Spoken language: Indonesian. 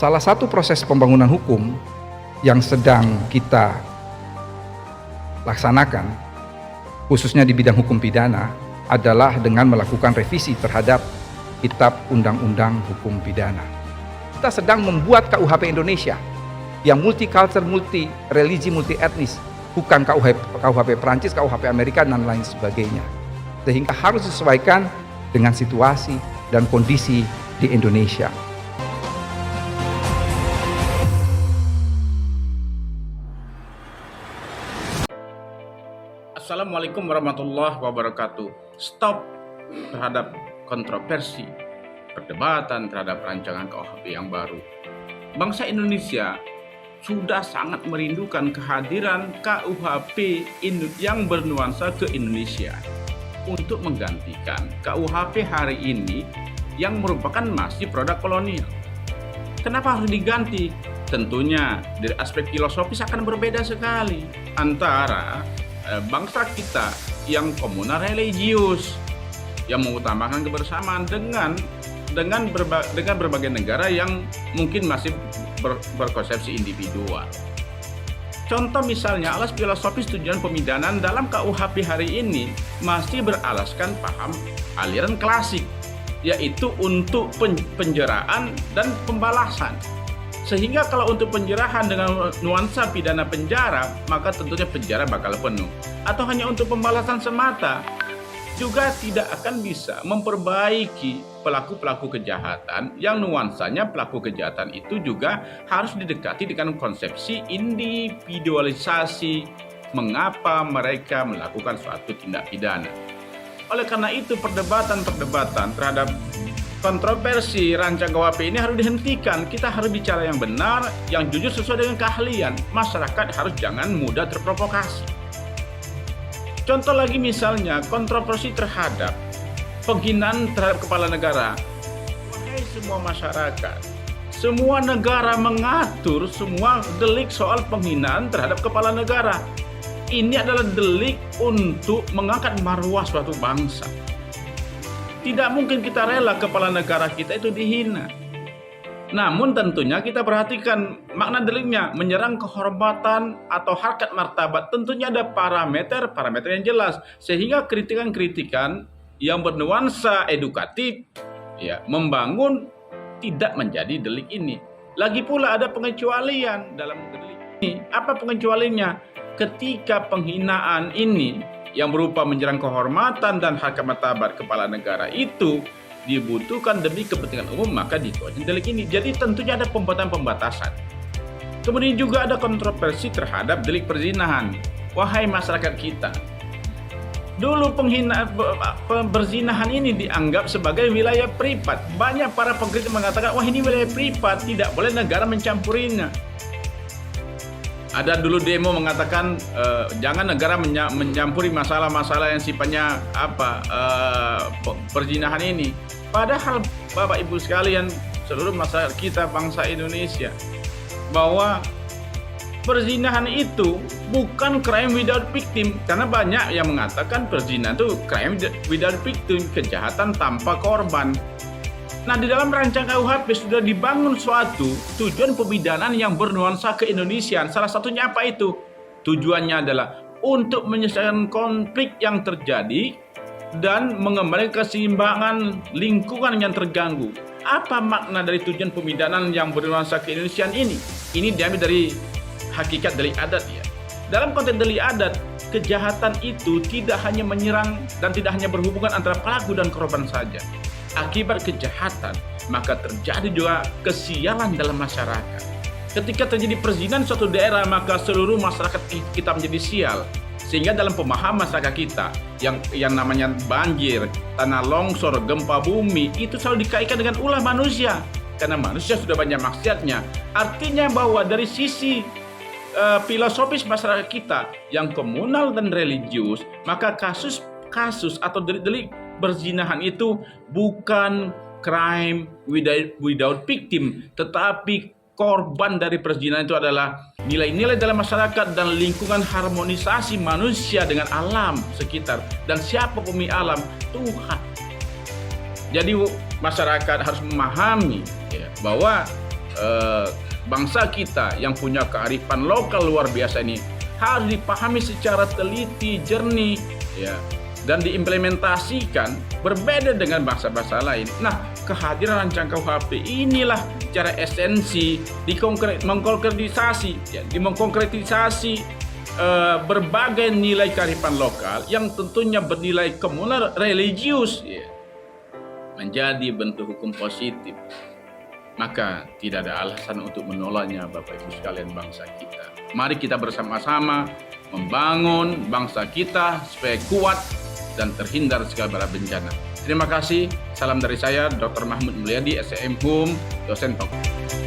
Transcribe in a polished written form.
Salah satu proses pembangunan hukum yang sedang kita laksanakan, khususnya di bidang hukum pidana, adalah dengan melakukan revisi terhadap Kitab Undang-Undang Hukum Pidana. Kita sedang membuat KUHP Indonesia yang multi-culture, multi-religi, multi-etnis, bukan KUHP Perancis, KUHP Amerika, dan lain sebagainya. Sehingga harus disesuaikan dengan situasi dan kondisi di Indonesia. Assalamualaikum warahmatullahi wabarakatuh. Stop terhadap kontroversi, perdebatan terhadap rancangan KUHP yang baru. Bangsa Indonesia sudah sangat merindukan kehadiran KUHP yang bernuansa ke Indonesia untuk menggantikan KUHP hari ini yang merupakan masih produk kolonial. Kenapa harus diganti? Tentunya dari aspek filosofis akan berbeda sekali antara bangsa kita yang komunal religius, yang mengutamakan kebersamaan dengan berbagai negara yang mungkin masih berkonsepsi individual. Contoh misalnya, alas filosofis tujuan pemidanan dalam KUHP hari ini masih beralaskan paham aliran klasik, yaitu untuk penjeraan dan pembalasan. Sehingga kalau untuk penjarahan dengan nuansa pidana penjara, maka tentunya penjara bakal penuh. Atau hanya untuk pembalasan semata, juga tidak akan bisa memperbaiki pelaku-pelaku kejahatan yang nuansanya pelaku kejahatan itu juga harus didekati dengan konsepsi individualisasi mengapa mereka melakukan suatu tindak pidana. Oleh karena itu perdebatan terhadap kontroversi rancang KUHP ini harus dihentikan. Kita harus bicara yang benar, yang jujur sesuai dengan keahlian. Masyarakat harus jangan mudah terprovokasi. Contoh lagi misalnya kontroversi terhadap penghinaan terhadap kepala negara. Wahai semua masyarakat, semua negara mengatur semua delik soal penghinaan terhadap kepala negara. Ini adalah delik untuk mengangkat marwah suatu bangsa. Tidak mungkin kita rela kepala negara kita itu dihina. Namun tentunya kita perhatikan makna deliknya, menyerang kehormatan atau harkat martabat. Tentunya ada parameter yang jelas, sehingga kritikan-kritikan yang bernuansa edukatif, ya, membangun tidak menjadi delik ini. Lagi pula ada pengecualian dalam delik ini. Apa pengecualiannya? Ketika penghinaan ini yang berupa menyerang kehormatan dan harkat martabat kepala negara itu dibutuhkan demi kepentingan umum, maka dikeluarkan delik ini. Jadi tentunya ada pembatasan. Kemudian juga ada kontroversi terhadap delik perzinahan. Wahai masyarakat kita, dulu perzinahan ini dianggap sebagai wilayah privat. Banyak para pengkritik mengatakan, wah ini wilayah privat, tidak boleh negara mencampurinya. Ada dulu demo mengatakan jangan negara mencampuri masalah-masalah yang sifatnya perzinahan ini. Padahal Bapak Ibu sekalian, seluruh masyarakat kita bangsa Indonesia, bahwa perzinahan itu bukan crime without victim, karena banyak yang mengatakan perzinahan itu crime without victim, kejahatan tanpa korban. Nah, di dalam rancangan KUHP sudah dibangun suatu tujuan pemidanaan yang bernuansa keindonesiaan. Salah satunya apa itu? Tujuannya adalah untuk menyelesaikan konflik yang terjadi dan mengembalikan keseimbangan lingkungan yang terganggu. Apa makna dari tujuan pemidanaan yang bernuansa keindonesiaan ini? Ini diambil dari hakikat delik adat, ya. Dalam konteks delik adat, kejahatan itu tidak hanya menyerang dan tidak hanya berhubungan antara pelaku dan korban saja. Akibat kejahatan, maka terjadi juga kesialan dalam masyarakat. Ketika terjadi perzinahan suatu daerah, maka seluruh masyarakat kita menjadi sial. Sehingga dalam pemahaman masyarakat kita, yang namanya banjir, tanah longsor, gempa bumi, itu selalu dikaitkan dengan ulah manusia. Karena manusia sudah banyak maksiatnya. Artinya bahwa dari sisi filosofis masyarakat kita yang komunal dan religius, maka kasus atau delik perzinahan itu bukan crime without victim, tetapi korban dari perzinahan itu adalah nilai-nilai dalam masyarakat dan lingkungan harmonisasi manusia dengan alam sekitar. Dan siapa pemilik alam? Tuhan. Jadi masyarakat harus memahami, ya, bahwa bangsa kita yang punya kearifan lokal luar biasa ini harus dipahami secara teliti, jernih, ya, dan diimplementasikan berbeda dengan bangsa-bangsa lain. Nah, kehadiran rancang KUHP inilah cara esensi mengkonkretisasi berbagai nilai kearifan lokal yang tentunya bernilai komunal religius, ya, menjadi bentuk hukum positif. Maka tidak ada alasan untuk menolaknya, Bapak Ibu sekalian bangsa kita. Mari kita bersama-sama membangun bangsa kita supaya kuat dan terhindar segala bala bencana. Terima kasih. Salam dari saya, Dr. Mahmud Mulyadi, SCM HUM, dosen Fakultas.